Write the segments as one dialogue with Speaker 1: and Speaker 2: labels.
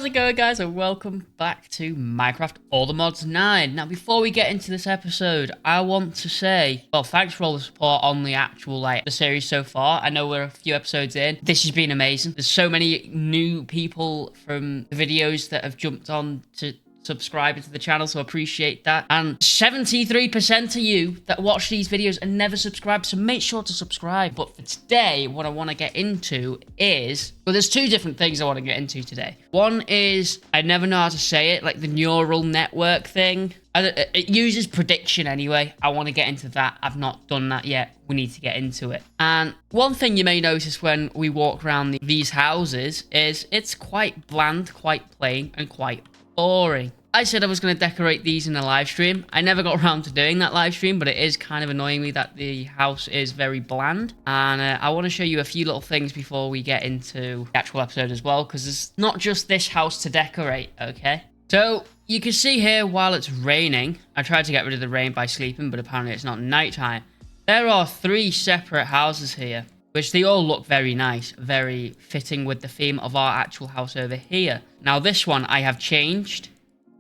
Speaker 1: How's it going, guys, and welcome back to Minecraft All the Mods 9. Now, before we get into this episode, I want to say, well, thanks for all the support on the actual, the series so far. I know we're a few episodes in. This has been amazing. There's so many new people from the videos that have jumped on to subscribe to the channel, so appreciate that. And 73% of you that watch these videos and never subscribe, so make sure to subscribe. But for today, what I want to get into is, well, there's two different things I want to get into today. One is, I never know how to say it, like the neural network thing. It uses prediction anyway. I want to get into that. I've not done that yet. We need to get into it. And one thing you may notice when we walk around these houses is it's quite bland, quite plain, and quite boring. I said I was going to decorate these in a live stream. I never got around to doing that live stream, but it is kind of annoying me that the house is very bland. And I want to show you a few little things before we get into the actual episode as well, because it's not just this house to decorate, okay? So you can see here while it's raining, I tried to get rid of the rain by sleeping, but apparently it's not nighttime. There are 3 separate houses here, which they all look very nice, very fitting with the theme of our actual house over here. Now this one I have changed.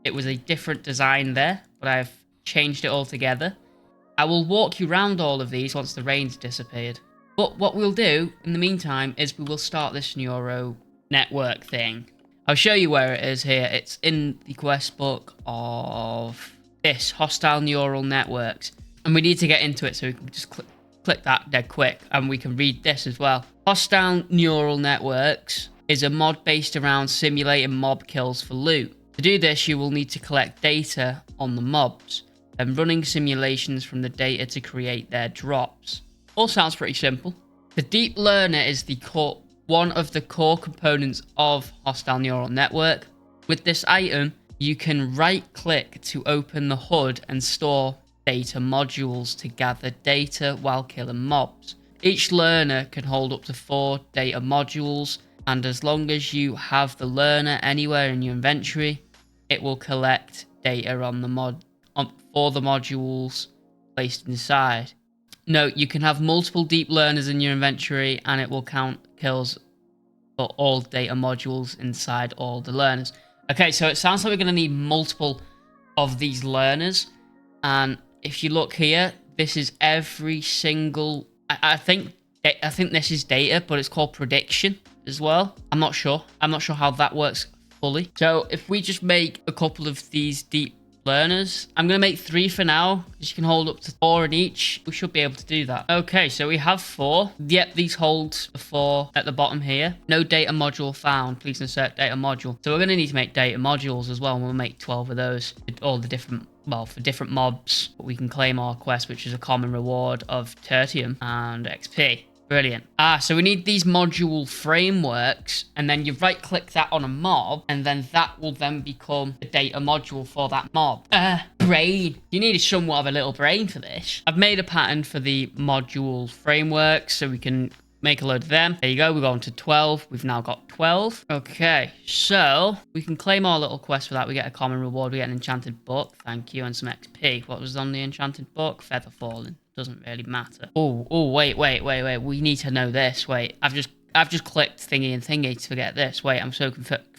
Speaker 1: It was a different design there, but I've changed it all together. I will walk you around all of these once the rain's disappeared. But what we'll do in the meantime is we will start this neural network thing. I'll show you where it is here. It's in the quest book of this, Hostile Neural Networks. And we need to get into it, so we can just click that dead quick, and we can read this as well. Hostile Neural Networks is a mod based around simulating mob kills for loot. To do this, you will need to collect data on the mobs, then running simulations from the data to create their drops. All sounds pretty simple. The Deep Learner is one of the core components of Hostile Neural Network. With this item, you can right-click to open the HUD and store data modules to gather data while killing mobs. Each learner can hold up to 4 data modules, and as long as you have the learner anywhere in your inventory, it will collect data on the for the modules placed inside. Note, you can have multiple deep learners in your inventory, and it will count kills for all data modules inside all the learners. Okay, so it sounds like we're going to need multiple of these learners, and if you look here, this is every single... I think this is data, but it's called prediction as well. I'm not sure how that works fully. So if we just make a couple of these deep learners, I'm going to make 3 for now, because you can hold up to 4 in each. We should be able to do that. Okay, so we have 4. Yep, these hold the 4 at the bottom here. No data module found. Please insert data module. So we're going to need to make data modules as well, and we'll make 12 of those. All the different... well, for different mobs, we can claim our quest, which is a common reward of tertium and XP. Brilliant. So we need these module frameworks, and then you right click that on a mob, and then that will then become the data module for that mob. Brain. You needed somewhat of a little brain for this. I've made a pattern for the module frameworks, so we can make a load of them. There you go. We're going to 12. We've now got 12. Okay, so we can claim our little quest for that. We get a common reward. We get an enchanted book. Thank you. And some XP. What was on the enchanted book? Feather falling. Doesn't really matter. Oh, wait. We need to know this. Wait, I've just clicked thingy and thingy to get this. Wait, I'm so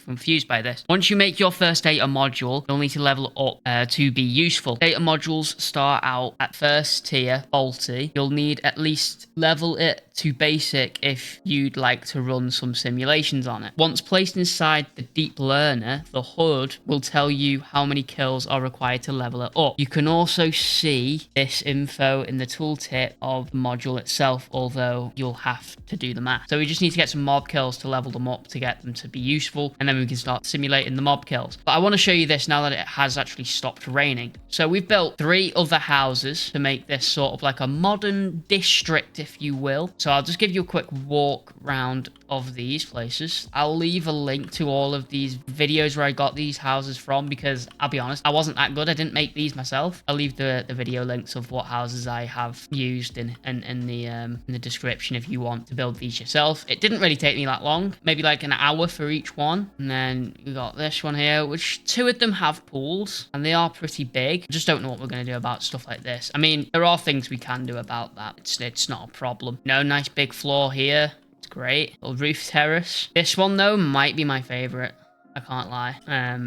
Speaker 1: confused by this. Once you make your first data module, you'll need to level it up to be useful. Data modules start out at first tier, faulty. You'll need at least level it to basic if you'd like to run some simulations on it. Once placed inside the deep learner, the HUD will tell you how many kills are required to level it up. You can also see this info in the tooltip of the module itself, although you'll have to do the math. So we just need to get some mob kills to level them up to get them to be useful, and then we can start simulating the mob kills. But I want to show you this now that it has actually stopped raining. So we've built 3 other houses to make this sort of like a modern district, if you will. So I'll just give you a quick walk round of these places. I'll leave a link to all of these videos where I got these houses from, because I'll be honest, I wasn't that good. I didn't make these myself. I'll leave the video links of what houses I have used in the description if you want to build these yourself. It didn't really take me that long, maybe like an hour for each one. And then we got this one here, which 2 of them have pools, and they are pretty big. I just don't know what we're going to do about stuff like this. I mean, there are things we can do about that. It's not a problem. No, nice big floor here. It's great. Little roof terrace. This one, though, might be my favorite. I can't lie.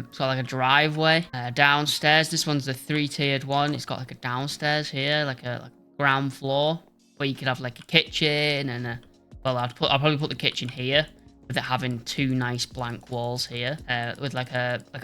Speaker 1: It's got like a driveway. Downstairs, this one's the 3-tiered one. It's got like a downstairs here, like a ground floor, where you could have like a kitchen and a, well, I'll probably put the kitchen here, with it having 2 nice blank walls here, with like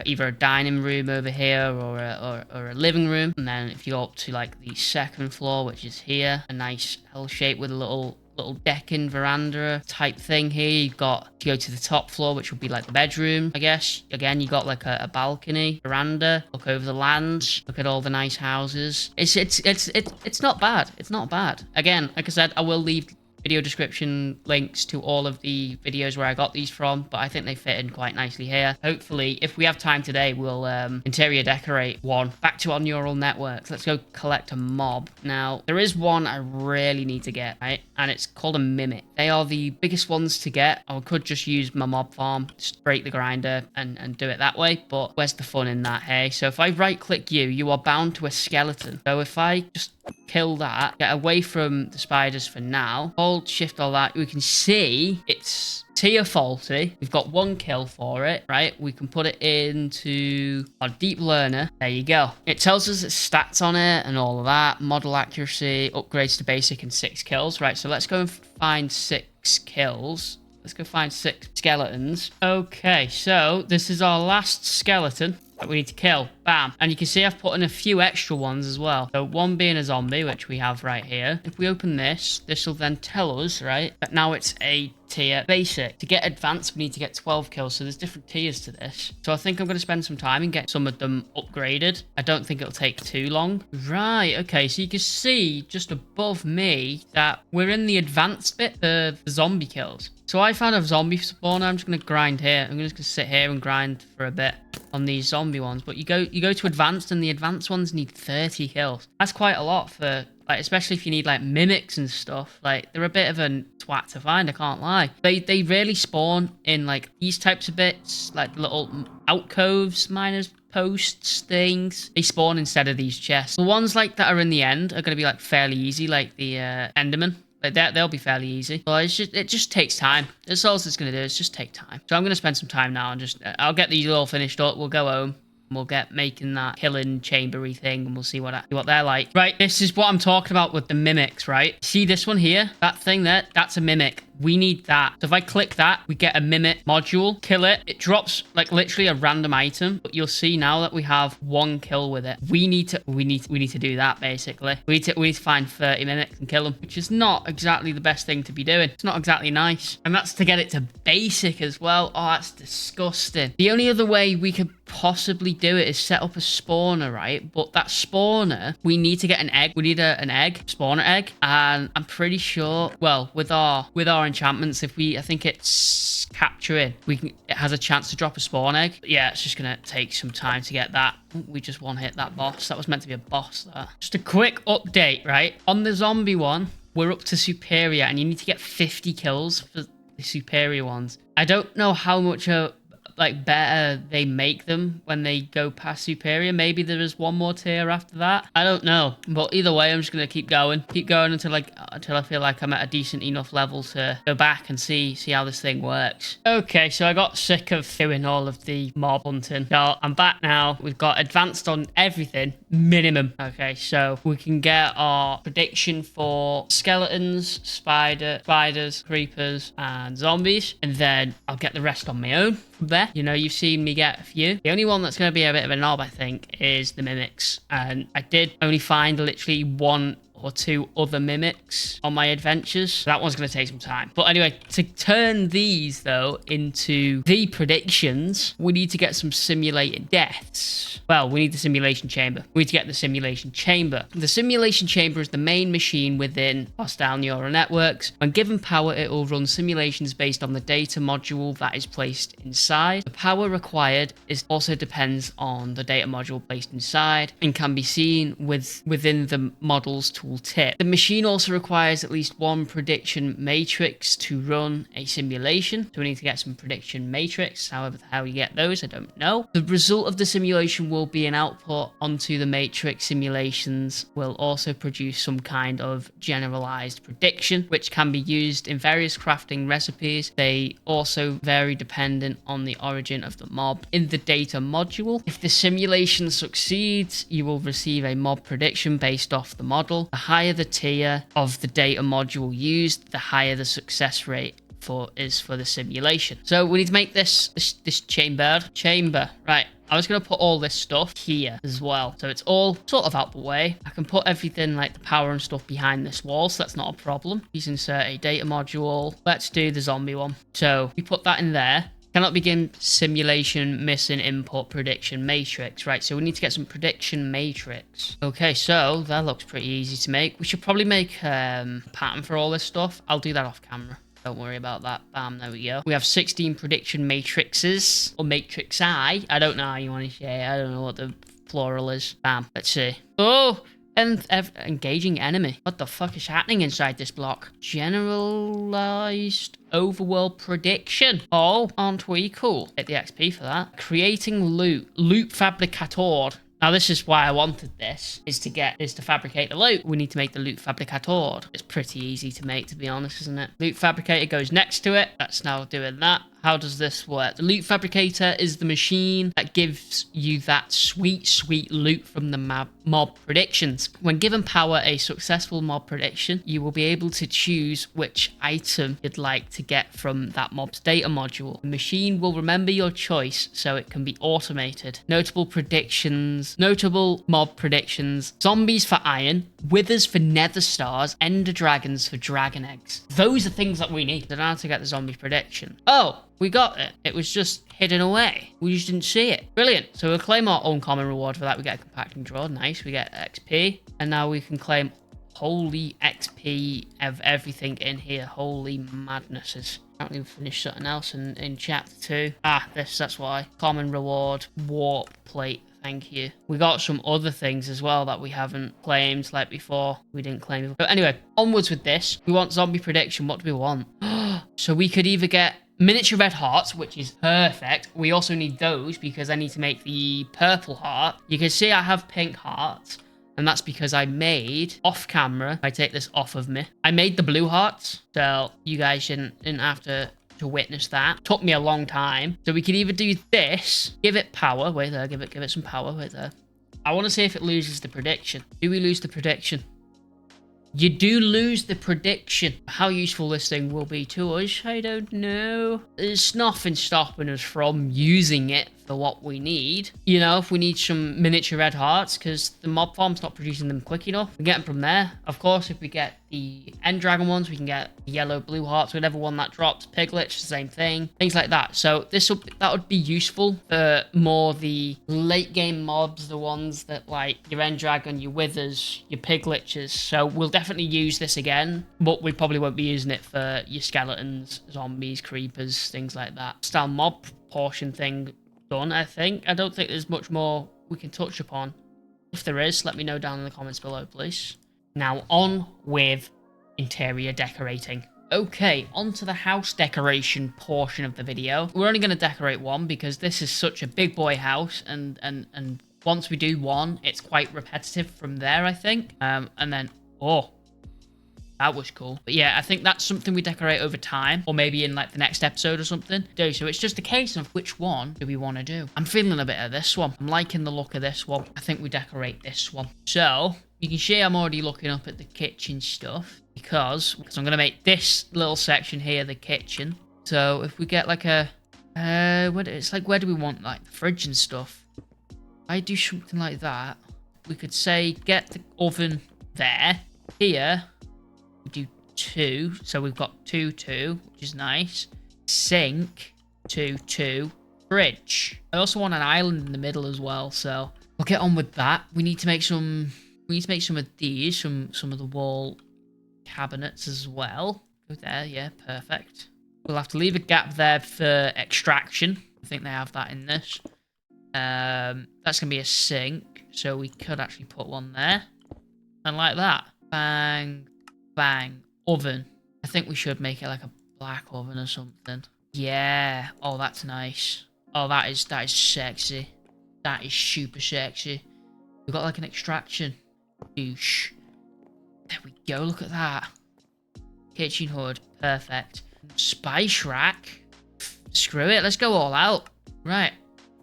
Speaker 1: either a dining room over here or a living room. And then if you go up to like the 2nd floor, which is here, a nice L shape with a little decking veranda type thing here. You've got, if you go to the top floor, which would be like the bedroom, I guess. Again, you got like a balcony, veranda, look over the land, look at all the nice houses. It's not bad. It's not bad. Again, like I said, I will leave video description links to all of the videos where I got these from, but I think they fit in quite nicely here. Hopefully, if we have time today, we'll interior decorate one. Back to our neural networks. Let's go collect a mob. Now, there is one I really need to get, right? And it's called a mimic. They are the biggest ones to get. I could just use my mob farm, just break the grinder and do it that way, but where's the fun in that, hey? So if I right click you are bound to a skeleton. So if I just kill that, get away from the spiders for now, hold shift all that, we can see it's tier faulty. We've got 1 kill for it, right? We can put it into our deep learner. There you go. It tells us its stats on it and all of that. Model accuracy, upgrades to basic, and 6 kills, right? So let's go and find 6 kills. Let's go find 6 skeletons. Okay, so this is our last skeleton that we need to kill. Bam. And you can see I've put in a few extra ones as well. So one being a zombie, which we have right here. If we open this, this will then tell us, right, that now it's a tier basic. To get advanced, we need to get 12 kills. So there's different tiers to this. So I think I'm going to spend some time and get some of them upgraded. I don't think it'll take too long. Right. Okay. So you can see just above me that we're in the advanced bit, the zombie kills. So I found a zombie spawner. I'm just going to grind here. I'm just going to sit here and grind for a bit on these zombie ones. But you go to advanced, and the advanced ones need 30 kills. That's quite a lot for, like, especially if you need like mimics and stuff. Like, they're a bit of a twat to find, I can't lie. They rarely spawn in like these types of bits, like little alcoves, miners posts, things. They spawn instead of these chests. The ones like that are in the end are going to be like fairly easy, like the Enderman. Like they'll be fairly easy. But it just takes time. That's all it's going to do. Is just take time. So I'm going to spend some time now and just I'll get these all finished up. We'll go home. We'll get making that killing chambery thing, and we'll see what they're like. Right, this is what I'm talking about with the mimics, right? See this one here? That thing there? That's a mimic. We need that. So if I click that, we get a mimic module, kill it. It drops like literally a random item, but you'll see now that we have 1 kill with it. We need to do that basically. We need to find 30 mimics and kill them, which is not exactly the best thing to be doing. It's not exactly nice. And that's to get it to basic as well. Oh, that's disgusting. The only other way we could possibly do it is set up a spawner, right? But that spawner, we need to get an egg. We need an egg, spawner egg. And I'm pretty sure, well, with our enchantments, I think it's capturing, it has a chance to drop a spawn egg. But yeah, it's just gonna take some time to get that. We just one hit that boss. That was meant to be a boss, that. Just a quick update, right? On the zombie one, we're up to superior, and you need to get 50 kills for the superior ones. I don't know how much like better they make them when they go past superior. Maybe there is one more tier after that. I don't know, but either way, I'm just gonna keep going until I feel like I'm at a decent enough level to go back and see how this thing works. Okay, so I got sick of doing all of the mob hunting, so I'm back now. We've got advanced on everything minimum. Okay, so we can get our prediction for skeletons, spiders, creepers, and zombies, and then I'll get the rest on my own from there. You know, you've seen me get a few. The only one that's going to be a bit of a knob, I think, is the mimics. And I did only find literally 1 or 2 other mimics on my adventures. That one's going to take some time. But anyway, to turn these, though, into the predictions, we need to get some simulated deaths. Well, we need the simulation chamber. We need to get the simulation chamber. The simulation chamber is the main machine within hostile neural networks. When given power, it will run simulations based on the data module that is placed inside. The power required also depends on the data module placed inside and can be seen within the model's tool useful tip. The machine also requires at least one prediction matrix to run a simulation. So we need to get some prediction matrix. However, how you get those, I don't know. The result of the simulation will be an output onto the matrix. Simulations will also produce some kind of generalized prediction, which can be used in various crafting recipes. They also vary dependent on the origin of the mob in the data module. If the simulation succeeds, you will receive a mob prediction based off the model. The higher the tier of the data module used, the higher the success rate is for the simulation. So we need to make this chamber. Right. I was going to put all this stuff here as well. So it's all sort of out the way. I can put everything like the power and stuff behind this wall. So that's not a problem. Please insert a data module. Let's do the zombie one. So we put that in there. Cannot begin simulation missing input prediction matrix. Right, so we need to get some prediction matrix. Okay, so that looks pretty easy to make. We should probably make a pattern for all this stuff. I'll do that off camera. Don't worry about that. Bam, there we go. We have 16 prediction matrices, or matrixi. I don't know how you want to say it. I don't know what the plural is. Bam, let's see. Oh, and engaging enemy. What the fuck is happening inside this block? Generalized overworld prediction. Oh, aren't we cool? Get the XP for that. Creating loot. Loot fabricator. Now, this is why I wanted this, is to fabricate the loot. We need to make the loot fabricator. It's pretty easy to make, to be honest, isn't it? Loot fabricator goes next to it. That's now doing that. How does this work? The loot fabricator is the machine that gives you that sweet, sweet loot from the mob predictions. When given power a successful mob prediction, you will be able to choose which item you'd like to get from that mob's data module. The machine will remember your choice so it can be automated. Notable mob predictions: zombies for iron, withers for nether stars, ender dragons for dragon eggs. Those are things that we need. I don't know how to get the zombie prediction. Oh, we got it. It was just hidden away. We just didn't see it. Brilliant. So we'll claim our own common reward for that. We get a compacting draw. Nice. We get XP. And now we can claim holy XP of everything in here. Holy madnesses. Apparently we finished something else in chapter 2. That's why. Common reward. Warp plate. Thank you. We got some other things as well that we haven't claimed like before. We didn't claim it. But anyway, onwards with this. We want zombie prediction. What do we want? So we could either get miniature red hearts, which is perfect. We also need those because I need to make the purple heart. You can see I have pink hearts, and that's because I made off camera. I take this off of me. I made the blue hearts, so you guys didn't have to witness that. Took me a long time. So we could either do this, give it power. Wait there, give it some power. Wait there. I want to see if it loses the prediction. Do we lose the prediction? You do lose the prediction. How useful this thing will be to us, I don't know. There's nothing stopping us from using it for what we need. You know, if we need some miniature red hearts, because the mob farm's not producing them quick enough. We get them from there. Of course, if we get the end dragon ones, we can get yellow, blue hearts, whatever one that drops. Piglets, the same thing. Things like that. So that would be useful for more the late game mobs, the ones that like your end dragon, your withers, your piglets. So we'll definitely use this again, but we probably won't be using it for your skeletons, zombies, creepers, things like that. Style mob portion thing done, I think. I don't think there's much more we can touch upon. If there is, let me know down in the comments below, please. Now on with interior decorating. Okay, on to the house decoration portion of the video. We're only going to decorate one because this is such a big boy house, and once we do one, it's quite repetitive from there, I think. And then, oh, that was cool. But yeah, I think that's something we decorate over time, or maybe in like the next episode or something. So it's just a case of which one do we want to do. I'm feeling a bit of this one. I'm liking the look of this one. I think we decorate this one. So you can see I'm already looking up at the kitchen stuff because I'm going to make this little section here the kitchen. So if we get like a, it's like, where do we want like the fridge and stuff? I do something like that. We could say get the oven there. Here we do 2, so we've got 2, which is nice. Sink, 2, fridge. I also want an island in the middle as well, so we'll get on with that. We need to make some of these, some of the wall cabinets as well. Go there, yeah, perfect. We'll have to leave a gap there for extraction. I think they have that in this. That's gonna be a sink, so we could actually put one there. And like that. Bang. Bang. Oven. I think we should make it like a black oven or something. Yeah. Oh, that's nice. Oh, that is sexy. That is super sexy. We've got like an extraction. Douche. There we go. Look at that. Kitchen hood. Perfect. Spice rack. Screw it. Let's go all out. Right.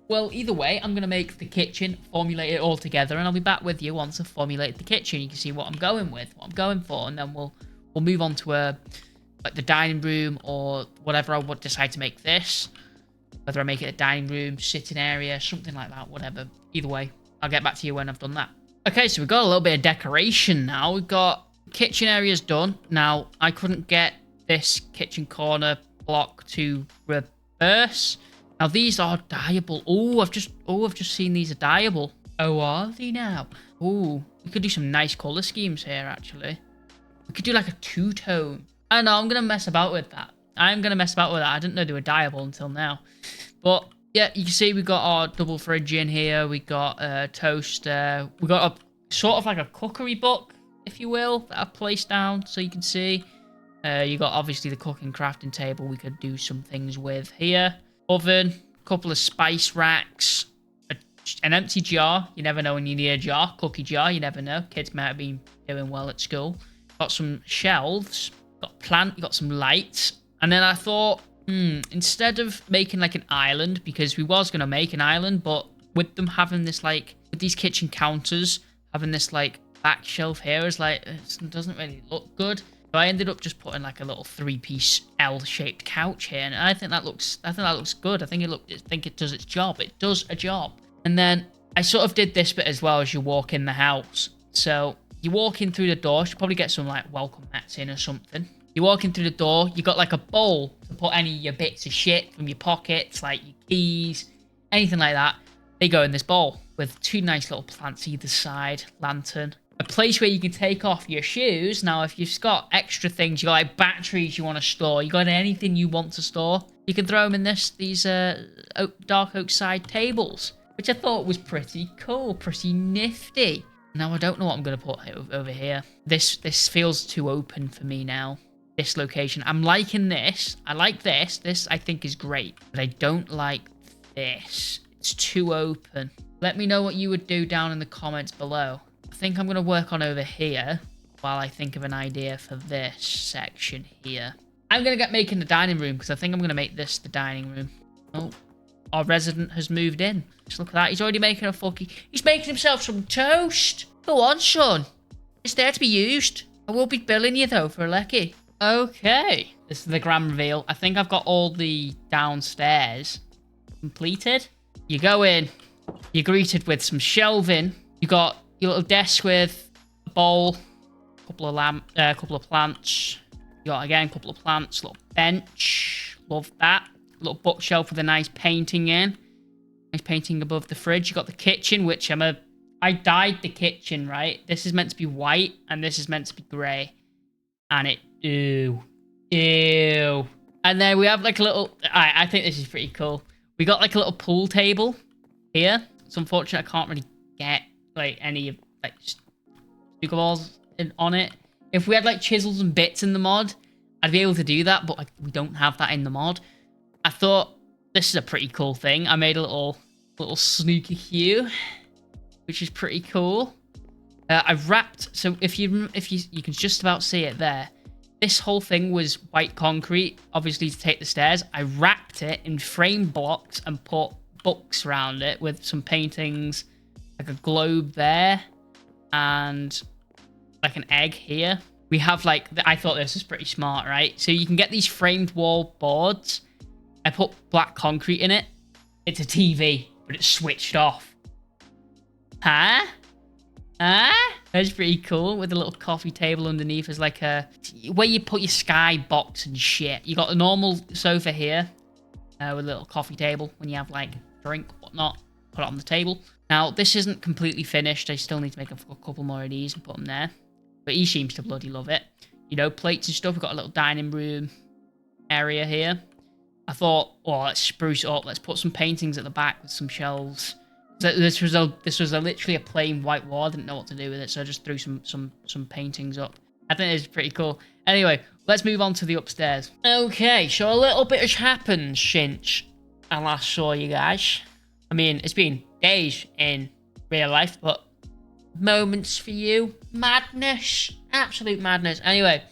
Speaker 1: Well, either way, I'm going to make the kitchen, formulate it all together, and I'll be back with you once I've formulated the kitchen. You can see what I'm going with, what I'm going for, and then we'll move on to like the dining room or whatever I would decide to make this. Whether I make it a dining room, sitting area, something like that, whatever. Either way, I'll get back to you when I've done that. Okay, so we've got a little bit of decoration now. We've got kitchen areas done. Now, I couldn't get this kitchen corner block to reverse. Now, these are dyeable. Oh, I've just seen these are dyeable. Oh, are they now? Oh, we could do some nice color schemes here, actually. We could do like a two-tone. I don't know, I'm going to mess about with that. I didn't know they were dyeable until now. But, yeah, you can see we got our double fridge in here. We got a toaster. We got a sort of like a cookery book, if you will, that I've placed down so you can see. You got, obviously, the cooking crafting table we could do some things with here. Oven, a couple of spice racks, an empty jar. You never know when you need a jar. Cookie jar, you never know. Kids might have been doing well at school. Got some shelves. Got a plant. You got some lights. And then I thought, instead of making like an island, because we was going to make an island, but with them having this like, with these kitchen counters, having this like back shelf here is like, it doesn't really look good. So I ended up just putting like a little 3-piece L-shaped couch here, and I think that looks good. I think it does its job. It does a job. And then I sort of did this bit as well as you walk in the house. So you walk in through the door. You should probably get some like welcome mats in or something. You walk in through the door. You got like a bowl to put any of your bits of shit from your pockets, like your keys, anything like that. They go in this bowl with 2 nice little plants either side, lantern. A place where you can take off your shoes. Now, if you've got extra things, you got like batteries you want to store, you got anything you want to store, you can throw them in these dark oak side tables, which I thought was pretty cool, pretty nifty. Now, I don't know what I'm going to put over here. This feels too open for me now. This location. I'm liking this. I like this. This, I think, is great. But I don't like this. It's too open. Let me know what you would do down in the comments below. I think I'm going to work on over here while I think of an idea for this section here. I'm going to get making the dining room because I think I'm going to make this the dining room. Oh, our resident has moved in. Just look at that. He's already making he's making himself some toast. Go on, son. It's there to be used. I will be billing you, though, for a lecky. Okay. This is the grand reveal. I think I've got all the downstairs completed. You go in. You're greeted with some shelving. You got your little desk with a bowl, a couple of plants. You got, again, a couple of plants, little bench. Love that. Little bookshelf with a nice painting in. Nice painting above the fridge. You got the kitchen, which I dyed the kitchen, right? This is meant to be white, and this is meant to be grey. And ew. And then we have like a little, I think this is pretty cool. We got like a little pool table here. It's unfortunate I can't really get like any like snooker balls on it. If we had like chisels and bits in the mod, I'd be able to do that, but like, we don't have that in the mod. I thought this is a pretty cool thing. I made a little snooker cue, which is pretty cool. I've wrapped, so if you can just about see it there. This whole thing was white concrete, obviously to take the stairs. I wrapped it in frame blocks and put books around it with some paintings, like a globe there, and like an egg here. We have like, I thought this was pretty smart, right? So you can get these framed wall boards. I put black concrete in it. It's a TV, but it's switched off. Huh? That's pretty cool, with a little coffee table underneath as like where you put your sky box and shit. You got a normal sofa here with a little coffee table when you have like drink, whatnot. Put it on the table. Now, this isn't completely finished. I still need to make a couple more of these and put them there. But he seems to bloody love it. You know, plates and stuff. We've got a little dining room area here. I thought, oh, let's spruce it up. Let's put some paintings at the back with some shelves. So this was literally a plain white wall. I didn't know what to do with it, so I just threw some paintings up. I think it's pretty cool. Anyway, let's move on to the upstairs. Okay, so a little bit has happened since I last saw you guys. I mean, it's been days in real life, but moments for you. Madness. Absolute madness. Anyway,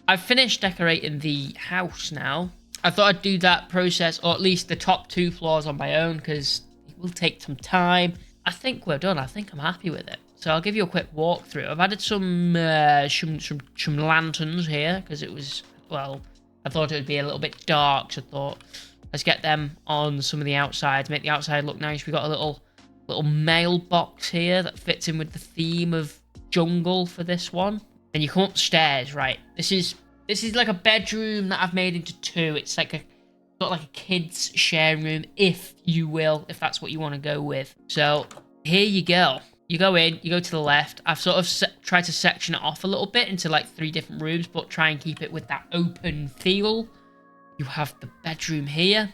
Speaker 1: I've finished decorating the house now. I thought I'd do that process, or at least the top 2 floors on my own, because it will take some time. I think we're done. I think I'm happy with it. So I'll give you a quick walkthrough. I've added some lanterns here, because it was, well, I thought it would be a little bit dark, so I thought, let's get them on some of the outsides, make the outside look nice. We've got a little mailbox here that fits in with the theme of jungle for this one. And you come upstairs, right? This is like a bedroom that I've made into 2. It's like got like a kid's sharing room, if you will, if that's what you want to go with. So here you go. You go in, you go to the left. I've sort of tried to section it off a little bit into like 3 different rooms, but try and keep it with that open feel. You have the bedroom here.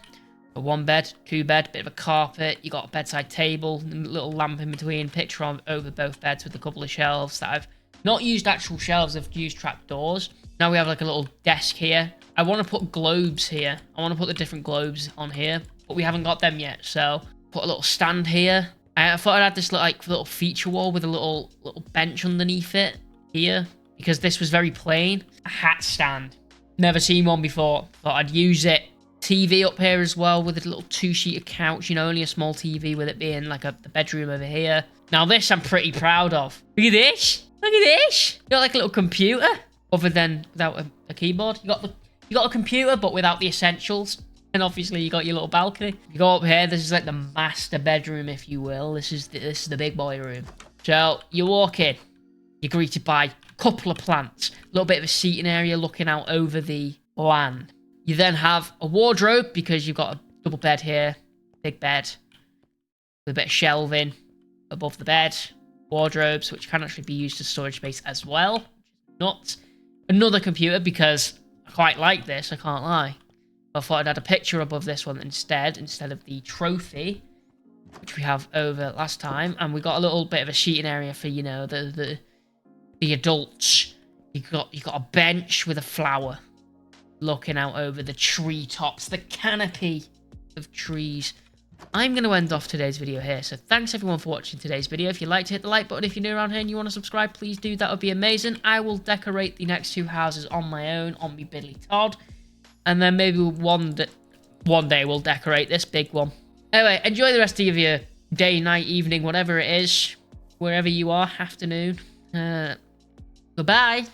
Speaker 1: A 1 bed, 2 bed, bit of a carpet. You got a bedside table, a little lamp in between, picture on over both beds with a couple of shelves that I've not used actual shelves, I've used trapdoors. Now we have like a little desk here. I want to put globes here. I want to put the different globes on here, but we haven't got them yet. So put a little stand here. I thought I'd add this like little feature wall with a little bench underneath it here, because this was very plain. A hat stand. Never seen one before. Thought I'd use it. TV up here as well with a little 2-seater couch. You know, only a small TV with it being like the bedroom over here. Now this I'm pretty proud of. Look at this. Look at this. You got like a little computer, other than without a keyboard. You got a computer, but without the essentials. And obviously you got your little balcony. You go up here. This is like the master bedroom, if you will. This is the big boy room. So you walk in. You're greeted by a couple of plants. A little bit of a seating area looking out over the land. You then have a wardrobe, because you've got a double bed here. Big bed. With a bit of shelving above the bed. Wardrobes, which can actually be used as storage space as well. Not another computer, because I quite like this, I can't lie. I thought I'd add a picture above this one instead of the trophy, which we have over last time. And we got a little bit of a seating area for, you know, the adults. You got a bench with a flower looking out over the treetops, the canopy of trees. I'm going to end off today's video here, so thanks everyone for watching today's video. If you liked it, hit the like button. If you're new around here and you want to subscribe, please do. That would be amazing. I will decorate the next 2 houses on my own, on me Biddly Todd, and then maybe one day we'll decorate this big one. Anyway, enjoy the rest of your day, night, evening, whatever it is, wherever you are, afternoon. Goodbye.